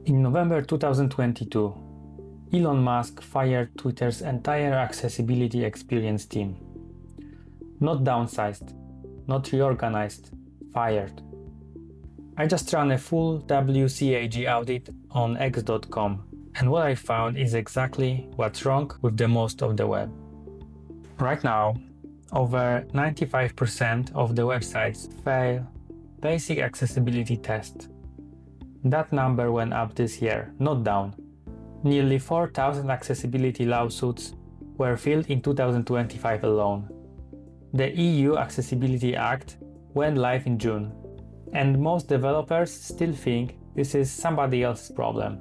In November 2022, Elon Musk fired Twitter's entire accessibility experience team. Not downsized, not reorganized, fired. I just ran a full WCAG audit on x.com, and what I found is exactly what's wrong with the most of the web. Right now, over 95% of the websites fail basic accessibility test. That number went up this year, not down. Nearly 4,000 accessibility lawsuits were filed in 2025 alone. The EU Accessibility Act went live in June, and most developers still think this is somebody else's problem.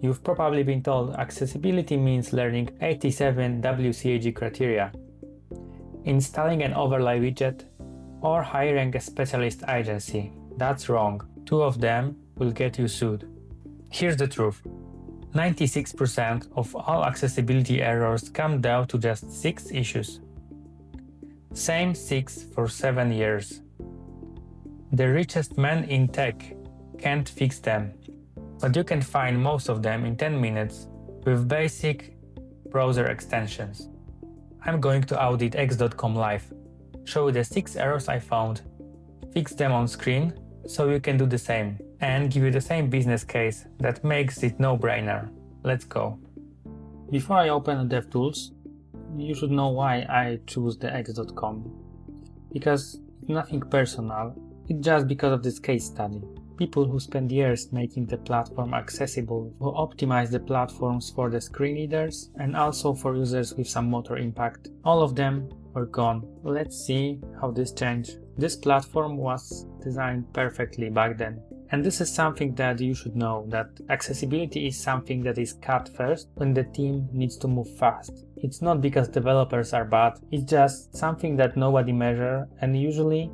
You've probably been told accessibility means learning 87 WCAG criteria, installing an overlay widget, or hiring a specialist agency. That's wrong. 2 of them will get you sued. Here's the truth. 96% of all accessibility errors come down to just 6 issues. Same 6 for 7 years. The richest man in tech can't fix them, but you can find most of them in 10 minutes with basic browser extensions. I'm going to audit x.com live, show you the 6 errors I found, fix them on screen so you can do the same, and give you the same business case that makes it no-brainer. Let's go. Before I open DevTools, you should know why I choose the x.com. Because it's nothing personal, it's just because of this case study. People who spend years making the platform accessible, who optimize the platforms for the screen readers and also for users with some motor impact. All of them were gone. Let's see how this changed. This platform was designed perfectly back then. And this is something that you should know, that accessibility is something that is cut first when the team needs to move fast. It's not because developers are bad, it's just something that nobody measures, and usually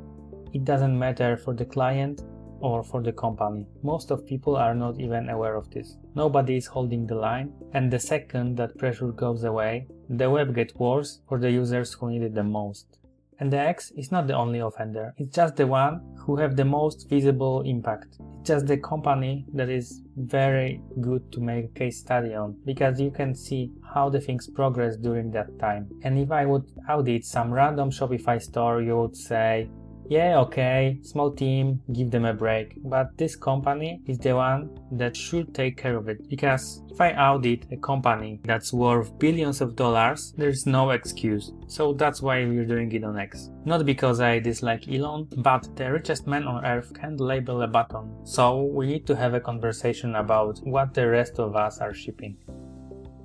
it doesn't matter for the client or for the company. Most of people are not even aware of this. Nobody is holding the line, and the second that pressure goes away, the web gets worse for the users who need it the most. And the X is not the only offender, it's just the one who have the most visible impact. It's just the company that is very good to make a case study on, because you can see how the things progress during that time. And if I would audit some random Shopify store, you would say, yeah, okay, small team, give them a break. But this company is the one that should take care of it. Because if I audit a company that's worth billions of dollars, there's no excuse. So that's why we're doing it on X. Not because I dislike Elon, but the richest man on earth can't label a button. So we need to have a conversation about what the rest of us are shipping.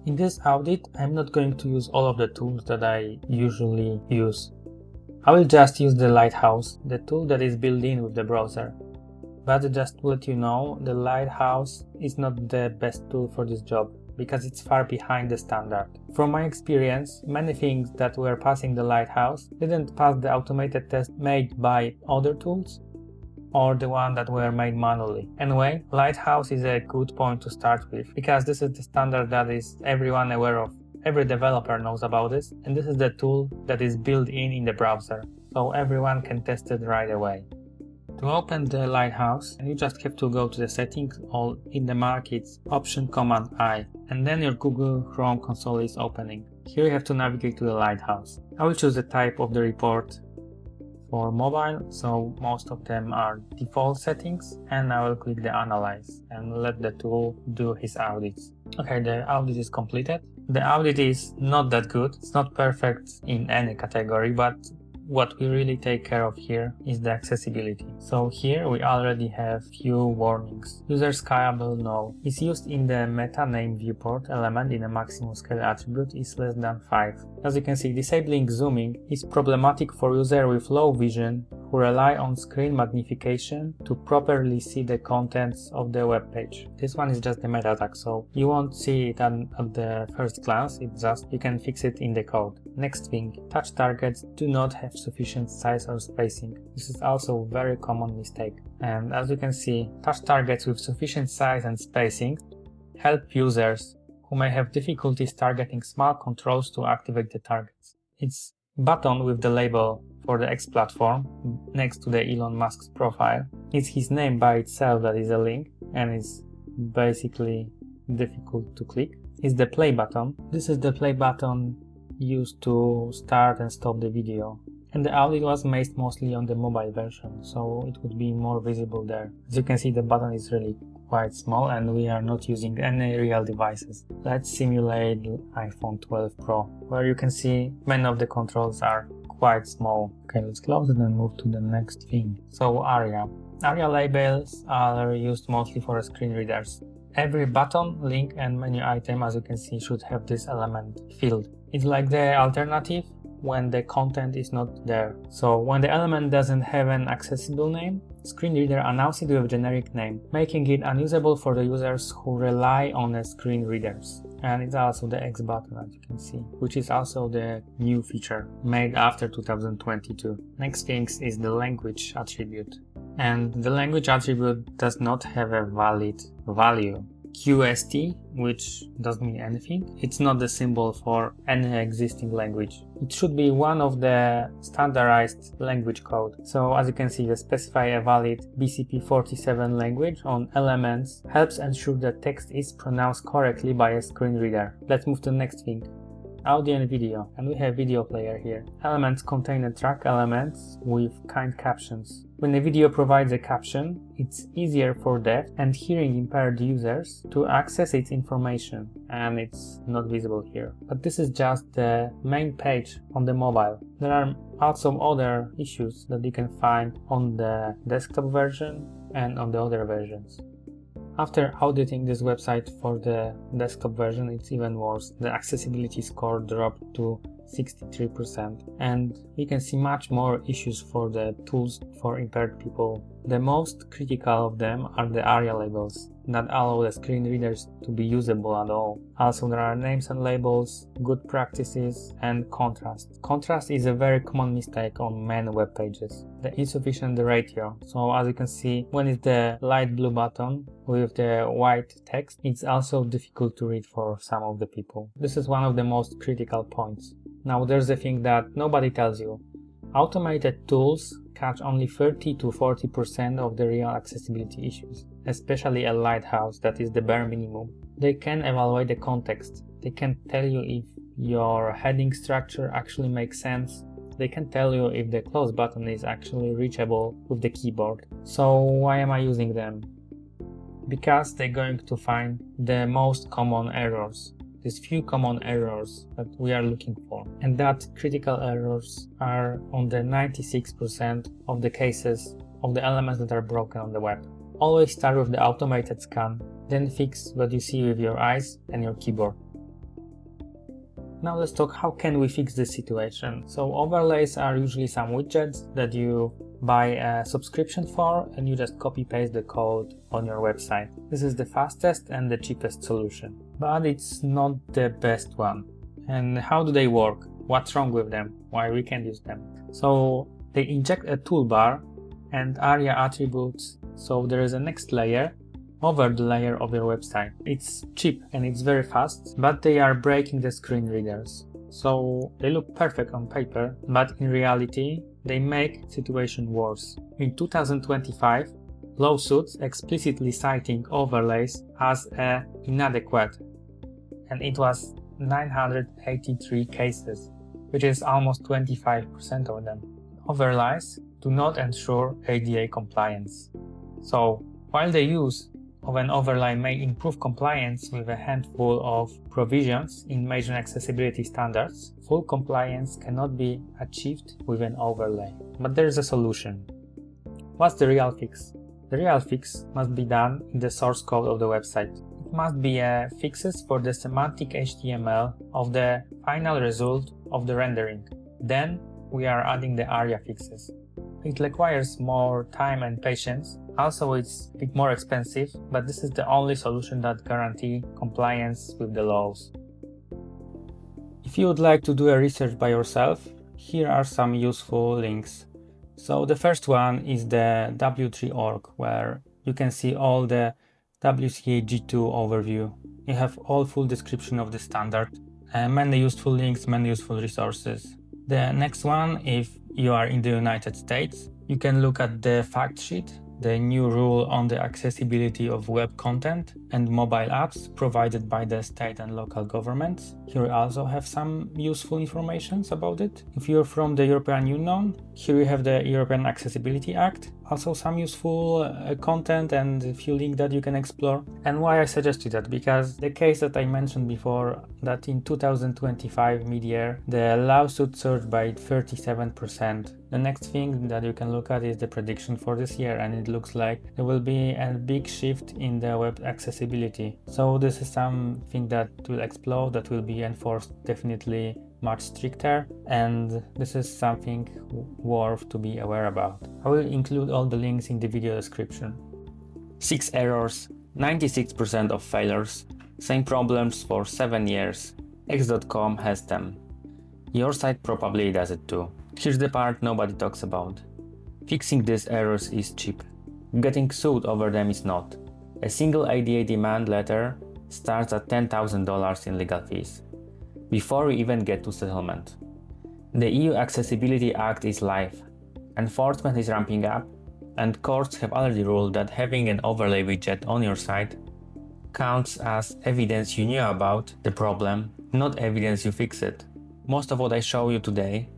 In this audit, I'm not going to use all of the tools that I usually use. I will just use the Lighthouse, the tool that is built in with the browser. But just to let you know, the Lighthouse is not the best tool for this job, because it's far behind the standard. From my experience, many things that were passing the Lighthouse didn't pass the automated test made by other tools, or the one that were made manually. Anyway, Lighthouse is a good point to start with, because this is the standard that is everyone aware of. Every developer knows about this, and this is the tool that is built in the browser, so everyone can test it right away. To open the Lighthouse, you just have to go to the settings, or in the markets, Option Command I, and then your Google Chrome console is opening. Here you have to navigate to the Lighthouse. I will choose the type of the report for mobile, so most of them are default settings, and I will click the Analyze and let the tool do his audits. Okay, the audit is completed. The audit is not that good, it's not perfect in any category, but what we really take care of here is the accessibility. So here we already have few warnings. User scalable no. Is used in the meta name viewport element in a maximum scale attribute is less than 5. As you can see, disabling zooming is problematic for users with low vision who rely on screen magnification to properly see the contents of the web page. This one is just the meta tag, so you won't see it at the first glance, it's just you can fix it in the code. Next thing, touch targets do not have sufficient size or spacing. This is also a very common mistake. And as you can see, touch targets with sufficient size and spacing help users who may have difficulties targeting small controls to activate the targets. It's button with the label for the X platform next to the Elon Musk's profile. It's his name by itself that is a link, and it's basically difficult to click, is the play button. This is the play button used to start and stop the video. And the audit was made mostly on the mobile version, so it would be more visible there. As you can see, the button is really quite small and we are not using any real devices. Let's simulate iPhone 12 Pro, where you can see many of the controls are quite small. Okay, let's close it and move to the next thing. So ARIA. ARIA labels are used mostly for screen readers. Every button, link and menu item, as you can see, should have this element field. It's like the alternative when the content is not there. So when the element doesn't have an accessible name, screen reader announces it with a generic name, making it unusable for the users who rely on the screen readers. And it's also the X button, as you can see, which is also the new feature made after 2022. Next thing is the language attribute. And the language attribute does not have a valid value. QST, which doesn't mean anything. It's not the symbol for any existing language. It should be one of the standardized language code. So as you can see, we specify a valid BCP47 language on elements helps ensure that text is pronounced correctly by a screen reader. Let's move to the next thing. Audio and video, and we have video player here. Elements contain a track elements with kind captions. When a video provides a caption, it's easier for deaf and hearing impaired users to access its information, and it's not visible here. But this is just the main page on the mobile. There are also other issues that you can find on the desktop version and on the other versions. After auditing this website for the desktop version, it's even worse. The accessibility score dropped to 63%, and we can see much more issues for the tools for impaired people. The most critical of them are the ARIA labels that allow the screen readers to be usable at all. Also, there are names and labels, good practices, and contrast. Contrast is a very common mistake on many web pages. The insufficient ratio. So as you can see, when it's the light blue button with the white text, it's also difficult to read for some of the people. This is one of the most critical points. Now there's a thing that nobody tells you. Automated tools catch only 30 to 40% of the real accessibility issues, especially a lighthouse, that is the bare minimum. They can evaluate the context. They can tell you if your heading structure actually makes sense. They can tell you if the close button is actually reachable with the keyboard. So why am I using them? Because they're going to find the most common errors. These few common errors that we are looking for, and that critical errors are on the 96% of the cases of the elements that are broken on the web. Always start with the automated scan, then fix what you see with your eyes and your keyboard. Now let's talk how can we fix this situation. So overlays are usually some widgets that you buy a subscription for and you just copy paste the code on your website. This is the fastest and the cheapest solution, but it's not the best one. And how do they work? What's wrong with them? Why we can't use them? So they inject a toolbar and ARIA attributes, so there is a next layer over the layer of your website. It's cheap and it's very fast, but they are breaking the screen readers. So they look perfect on paper, but in reality, they make situation worse. In 2025, lawsuits explicitly citing overlays as inadequate, and it was 983 cases, which is almost 25% of them. Overlays do not ensure ADA compliance. So while the use of an overlay may improve compliance with a handful of provisions in major accessibility standards, full compliance cannot be achieved with an overlay. But there is a solution. What's the real fix? The real fix must be done in the source code of the website. It must be fixes for the semantic HTML of the final result of the rendering. Then we are adding the ARIA fixes. It requires more time and patience. Also, it's a bit more expensive, but this is the only solution that guarantees compliance with the laws. If you would like to do a research by yourself, here are some useful links. So the first one is the W3.org, where you can see all the WCAG 2 overview. You have all full description of the standard, many useful links, many useful resources. The next one, if you are in the United States, you can look at the fact sheet the new rule on the accessibility of web content and mobile apps provided by the state and local governments. Here we also have some useful information about it. If you're from the European Union, here you have the European Accessibility Act, also some useful content and a few links that you can explore. And why I suggested that? Because the case that I mentioned before, that in 2025 mid-year, the lawsuit surged by 37%. The next thing that you can look at is the prediction for this year, and it looks like there will be a big shift in the web accessibility. So this is something that will explode, that will be enforced definitely much stricter, and this is something worth to be aware about. I will include all the links in the video description. 6 errors, 96% of failures, same problems for 7 years. X.com has them. Your site probably does it too. Here's the part nobody talks about. Fixing these errors is cheap. Getting sued over them is not. A single ADA demand letter starts at $10,000 in legal fees, before we even get to settlement. The EU Accessibility Act is live. Enforcement is ramping up, and courts have already ruled that having an overlay widget on your site counts as evidence you knew about the problem, not evidence you fix it. Most of what I show you today,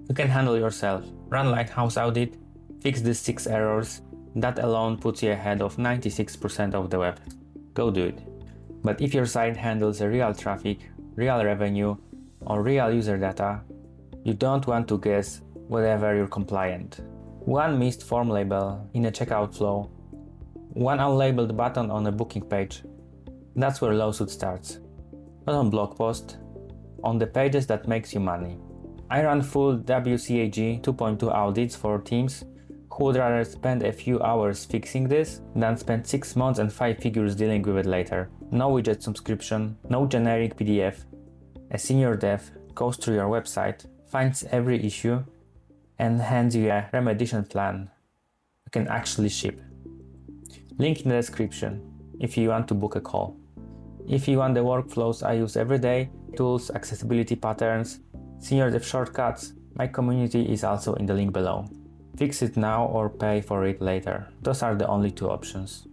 you can handle yourself. Run Lighthouse Audit, fix these 6 errors. That alone puts you ahead of 96% of the web. Go do it. But if your site handles a real traffic, real revenue, or real user data, you don't want to guess whether you're compliant. One missed form label in a checkout flow, one unlabeled button on a booking page. That's where lawsuit starts. Not on blog post, on the pages that makes you money. I run full WCAG 2.2 audits for teams who would rather spend a few hours fixing this than spend 6 months and 5 figures dealing with it later. No widget subscription, no generic PDF. A senior dev goes through your website, finds every issue, and hands you a remediation plan you can actually ship. Link in the description if you want to book a call. If you want the workflows I use every day, tools, accessibility patterns, senior dev shortcuts, my community is also in the link below. Fix it now or pay for it later. Those are the only 2 options.